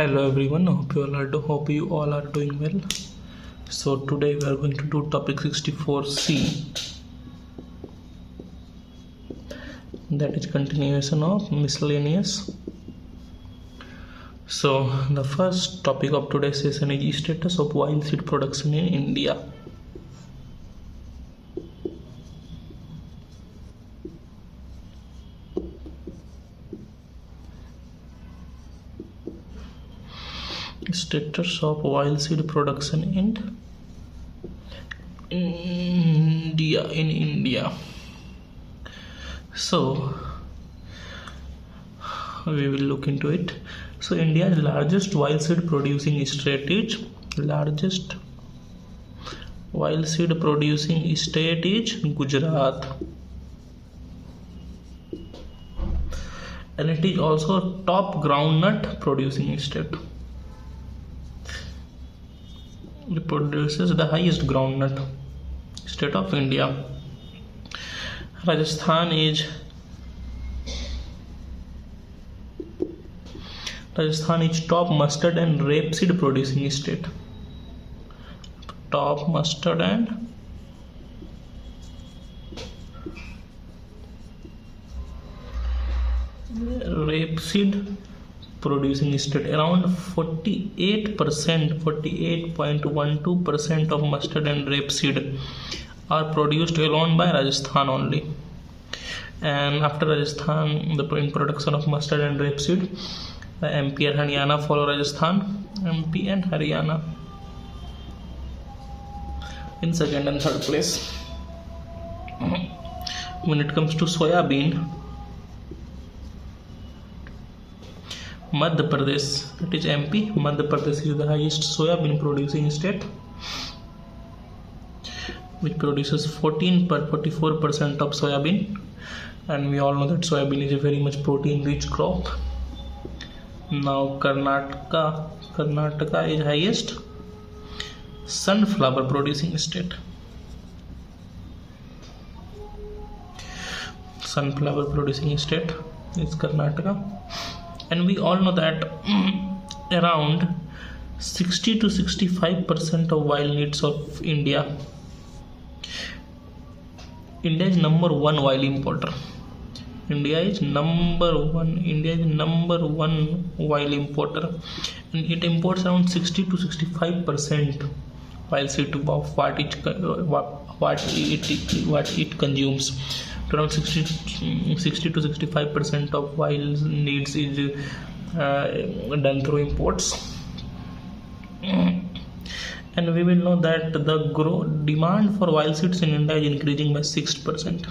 Hello everyone, hope you all are doing well. So today we are going to do topic 64C, that is continuation of miscellaneous. So the first topic of today's session is status of wild seed production in India. Status of wild seed production in India. So we will look into it. So India's largest wild seed producing state is Gujarat, and it is also top groundnut producing state. It produces the highest groundnut state of India. Rajasthan is top mustard and rapeseed producing state. Top mustard and rapeseed producing state. Around 48.12% of mustard and rapeseed are produced alone by Rajasthan only. And after Rajasthan, the production of mustard and rapeseed, MP and Haryana follow Rajasthan. MP and Haryana in second and third place. When it comes to soybean, Madhya Pradesh, that is MP. Madhya Pradesh is the highest soybean producing state, which produces 44% of soybean, and we all know that soybean is a very much protein rich crop. Now Karnataka is highest sunflower producing state. Sunflower producing state is Karnataka. And we all know that around 60 to 65% of wild needs of India. India is number one oil importer. India is number one oil importer, and it imports around 60 to 65% oil seed of what it consumes. Around 60 to 65% of oil needs is done through imports. And we will know that the demand for oil seeds in India is increasing by 6%.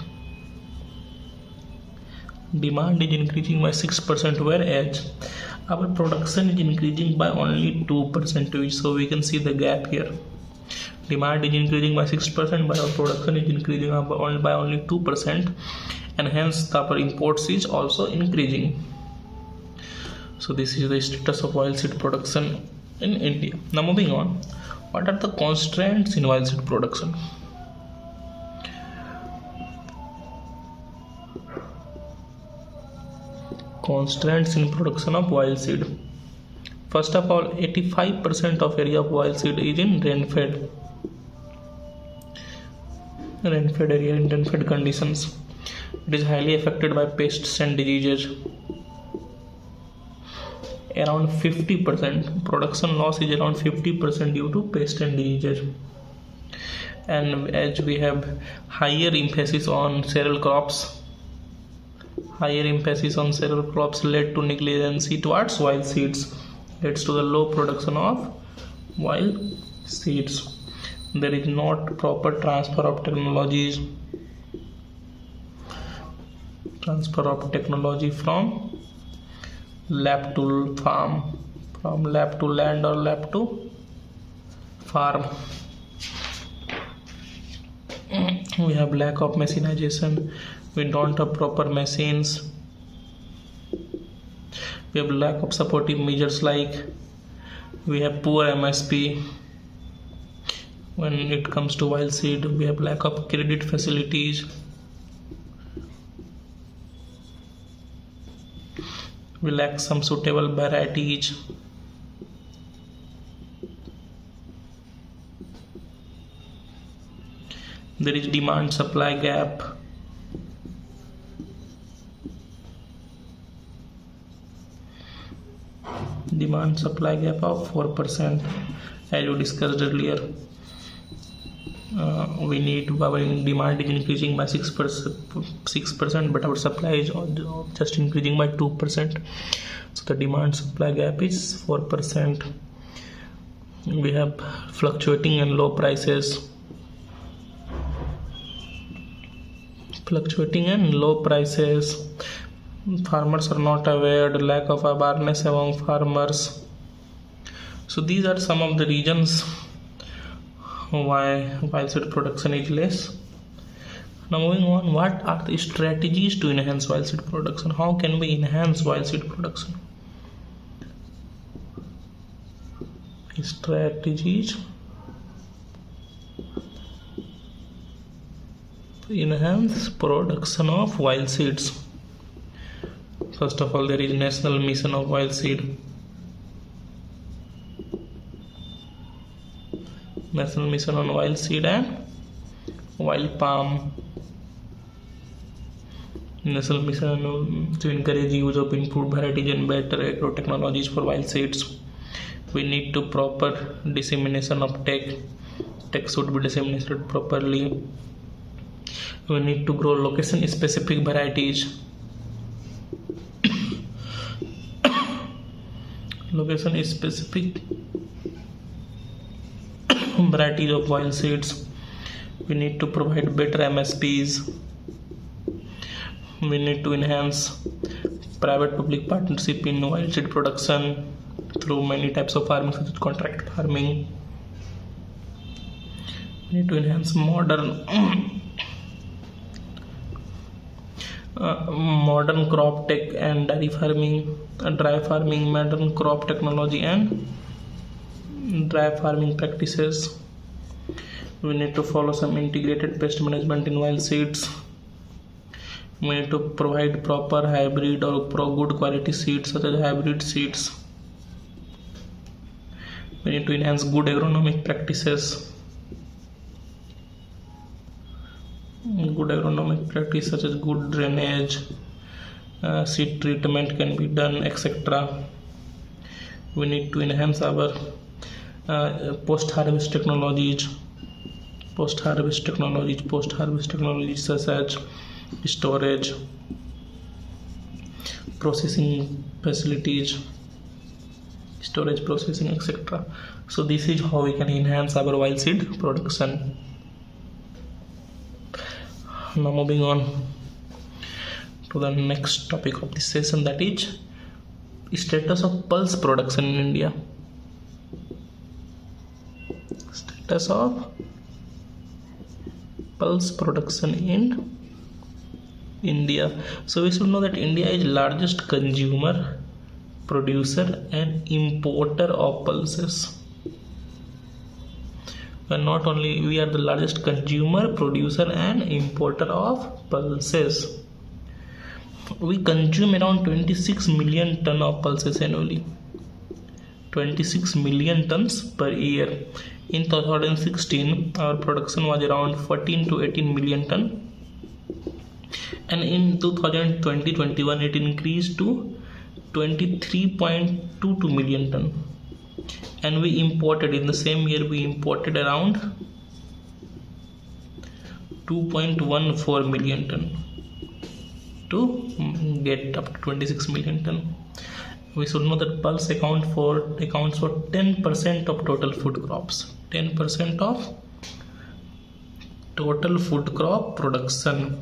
Demand is increasing by 6%, whereas our production is increasing by only 2%. So we can see the gap here. Demand is increasing by 6%, but our production is increasing by only 2%, and hence our imports is also increasing. So this is the status of oil seed production in India. Now moving on, what are the constraints in oil seed production? Constraints in production of oil seed. First of all, 85% of area of oil seed is in rain-fed area, in rain-fed conditions. It is highly affected by pests and diseases. Around 50% production loss is around 50% due to pests and diseases. And as we have higher emphasis on cereal crops led to negligence towards wild seeds, leads to the low production of wild seeds. There is not proper transfer of technology from lab to farm, from lab to land, or lab to farm. We have lack of mechanization. We don't have proper machines. We have lack of supportive measures, like we have poor MSP. When it comes to wild seed, we have lack of credit facilities. We lack some suitable varieties. There is demand supply gap. Demand supply gap of 4%, as we discussed earlier. We need our demand is increasing by 6%, but our supply is just increasing by 2%. So the demand supply gap is 4%. We have fluctuating and low prices. Farmers are not aware, the lack of awareness among farmers. So these are some of the reasons why oilseed production is less. Now moving on, what are the strategies to enhance oilseed production? How can we enhance oilseed production? Strategies to enhance production of oilseeds. First of all, there is National Mission of Oilseed. National Mission on Oilseed and Oil Palm. National Mission to encourage use of improved varieties and better agro technologies for oilseeds. We need to proper dissemination of tech. Tech should be disseminated properly. We need to grow location specific varieties. Location specific varieties of oilseeds. We need to provide better MSPs. We need to enhance private public partnership in oilseed production through many types of farming, such as contract farming. We need to enhance modern crop tech and dairy farming, dry farming, modern crop technology and dry farming practices. We need to follow some integrated pest management in oilseeds. We need to provide proper hybrid or good quality seeds, such as hybrid seeds. We need to enhance good agronomic practices. Good agronomic practice such as good drainage, seed treatment can be done, etc. We need to enhance our post-harvest technologies such as storage, processing facilities, storage processing, etc. So this is how we can enhance our oilseed production. Now moving on to the next topic of this session, that is status of pulse production in India. Status of pulse production in India. So we should know that India is largest consumer, producer and importer of pulses. And not only we are the largest consumer, producer and importer of pulses. We consume around 26 million ton of pulses annually. 26 million tons per year. In 2016, our production was around 14 to 18 million ton. And in 2020-21, it increased to 23.22 million ton. And we imported, in the same year, we imported around 2.14 million ton to get up to 26 million ton. We should know that pulse accounts for 10% of total food crops. 10% of total food crop production.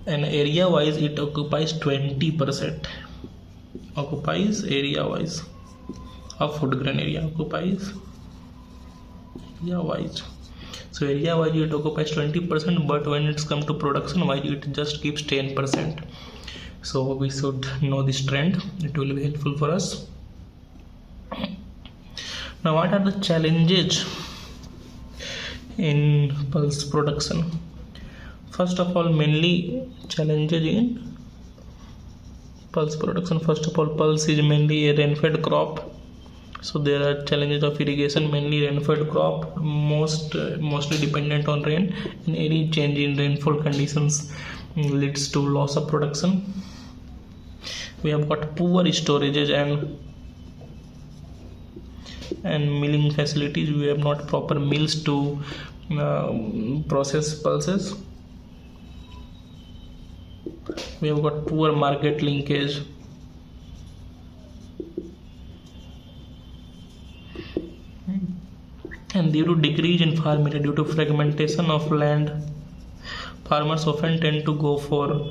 And area wise it occupies 20%. Area wise of food grain area occupies area wise. So area wise it occupies 20%, but when it's come to production wise it just keeps 10%. So we should know this trend. It will be helpful for us. Now what are the challenges in pulse production? First of all, mainly challenges in pulse production. First of all, pulse is mainly a rain-fed crop. So there are challenges of irrigation, mainly rainfed crop, mostly dependent on rain, and any change in rainfall conditions leads to loss of production. We have got poor storages and milling facilities. We have not proper mills to process pulses. We have got poor market linkage. And due to decrease in farm area, due to fragmentation of land, farmers often tend to go for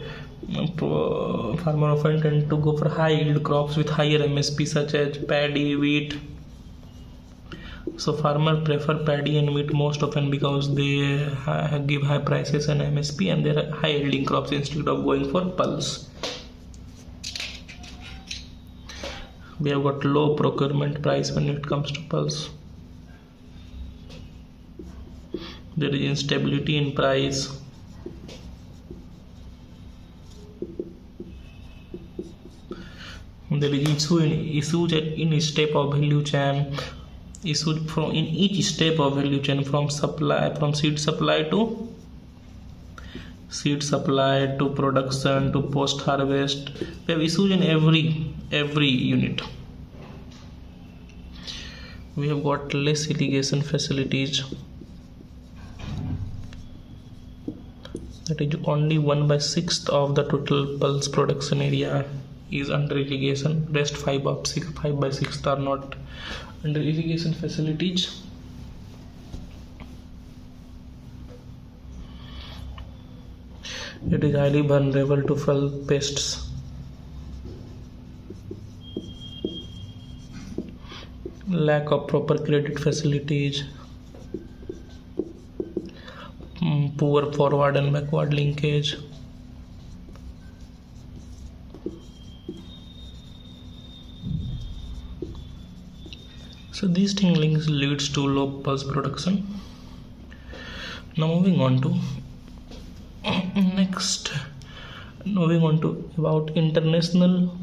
high yield crops with higher MSP, such as paddy, wheat. So farmers prefer paddy and wheat most often because they give high prices and MSP, and they are high yielding crops instead of going for pulse. We have got low procurement price when it comes to pulse. There is instability in price. There is issues in each step of value chain. Issues in each step of value chain, from seed supply to production to post harvest. We have issues in every unit. We have got less irrigation facilities. That is, only 1/6 of the total pulse production area is under irrigation. Rest 5/6 are not under irrigation facilities. It is highly vulnerable to fall pests. Lack of proper credit facilities. Poor forward and backward linkage. So these things leads to low pulse production. Now moving on to about International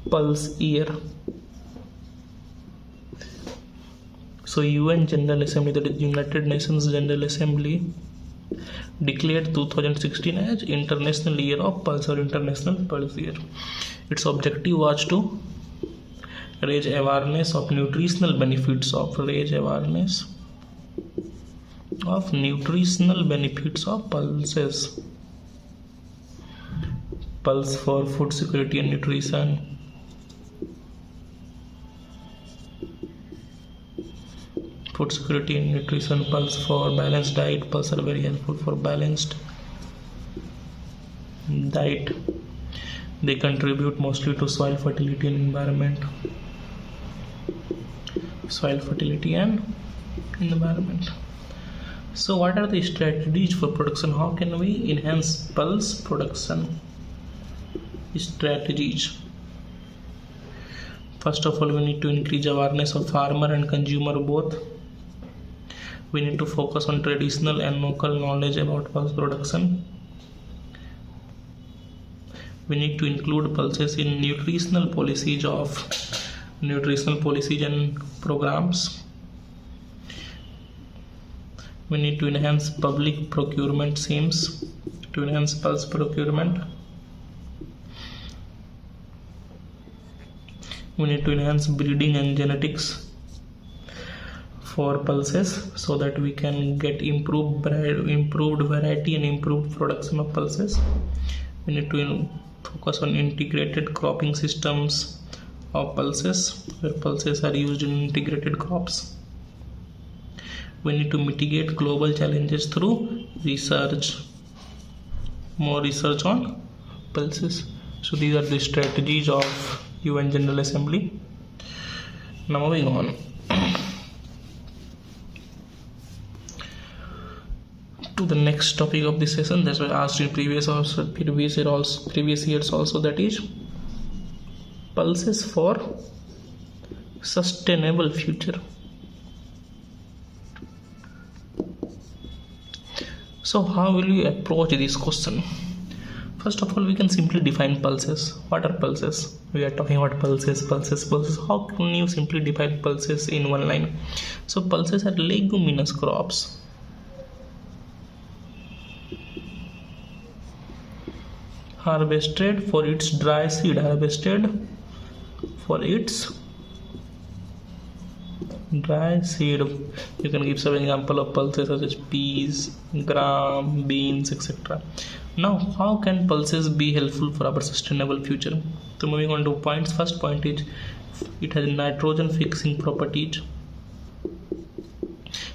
Pulse Year. So UN General Assembly, that is United Nations General Assembly, declared 2016 as International Year of Pulse, or International Pulse Year. Its objective was to raise awareness of nutritional benefits of pulses. Pulse for food security and nutrition. Food security and nutrition. Pulse for balanced diet. Pulse are very helpful for balanced diet. They contribute mostly to soil fertility and environment. So what are the strategies for production? How can we enhance pulse production? Strategies. First of all, we need to increase awareness of farmer and consumer both. We need to focus on traditional and local knowledge about pulse production. We need to include pulses in nutritional policies and programs. We need to enhance public procurement schemes to enhance pulse procurement. We need to enhance breeding and genetics for pulses so that we can get improved variety and improved production of pulses. We need to focus on integrated cropping systems of pulses, where pulses are used in integrated crops. We need to mitigate global challenges through more research on pulses. So these are the strategies of UN General Assembly. Now moving on to the next topic of this session, that was asked in previous years also, that is pulses for sustainable future. So how will you approach this question? First of all, we can simply define pulses. What are pulses? We are talking about pulses. How can you simply define pulses in one line? So pulses are leguminous crops. Harvested for its dry seed. Dry seed. You can give some example of pulses such as peas, gram, beans, etc. Now, how can pulses be helpful for our sustainable future? So moving on to points. First point is it has nitrogen fixing properties.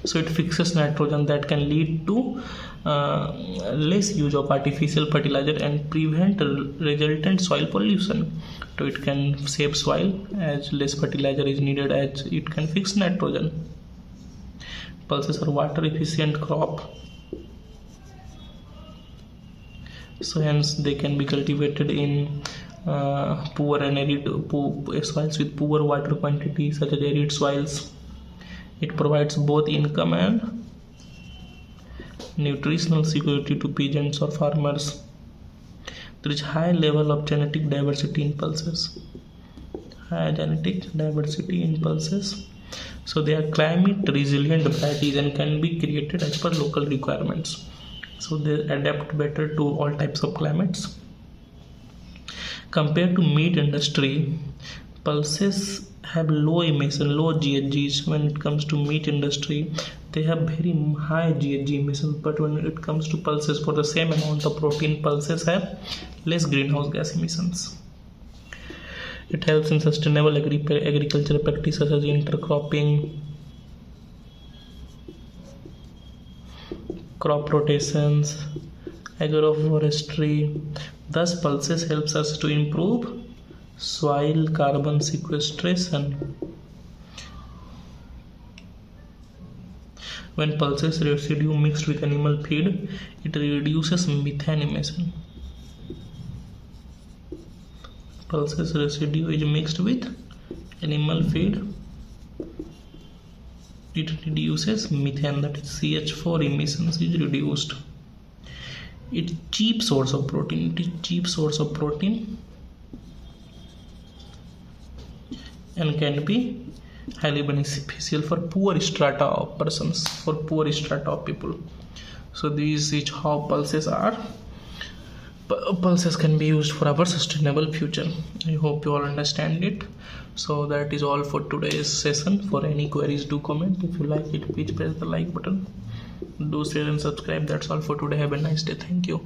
So it fixes nitrogen that can lead to less use of artificial fertilizer and prevent resultant soil pollution. So it can save soil as less fertilizer is needed, as it can fix nitrogen. Pulses are water efficient crop, so hence they can be cultivated in poor and arid soils with poor water quantity, such as arid soils. It provides both income and nutritional security to peasants or farmers. There is high level of genetic diversity in pulses. So they are climate resilient varieties and can be created as per local requirements. So they adapt better to all types of climates. Compared to meat industry, pulses have low emission, low GHGs. When it comes to meat industry, they have very high GHG emissions, but when it comes to pulses, for the same amount of protein, pulses have less greenhouse gas emissions. It helps in sustainable agricultural practices such as intercropping, crop rotations, agroforestry. Thus, pulses helps us to improve soil carbon sequestration. When pulses residue mixed with animal feed, it reduces methane emission. Pulses residue is mixed with animal feed, it reduces methane, that is CH4 emissions is reduced. It's cheap source of protein. And can be highly beneficial for poor strata of persons, for poor strata of people. So this is how pulses are. Pulses can be used for our sustainable future. I hope you all understand it. So that is all for today's session. For any queries, do comment. If you like it, please press the like button. Do share and subscribe. That's all for today. Have a nice day. Thank you.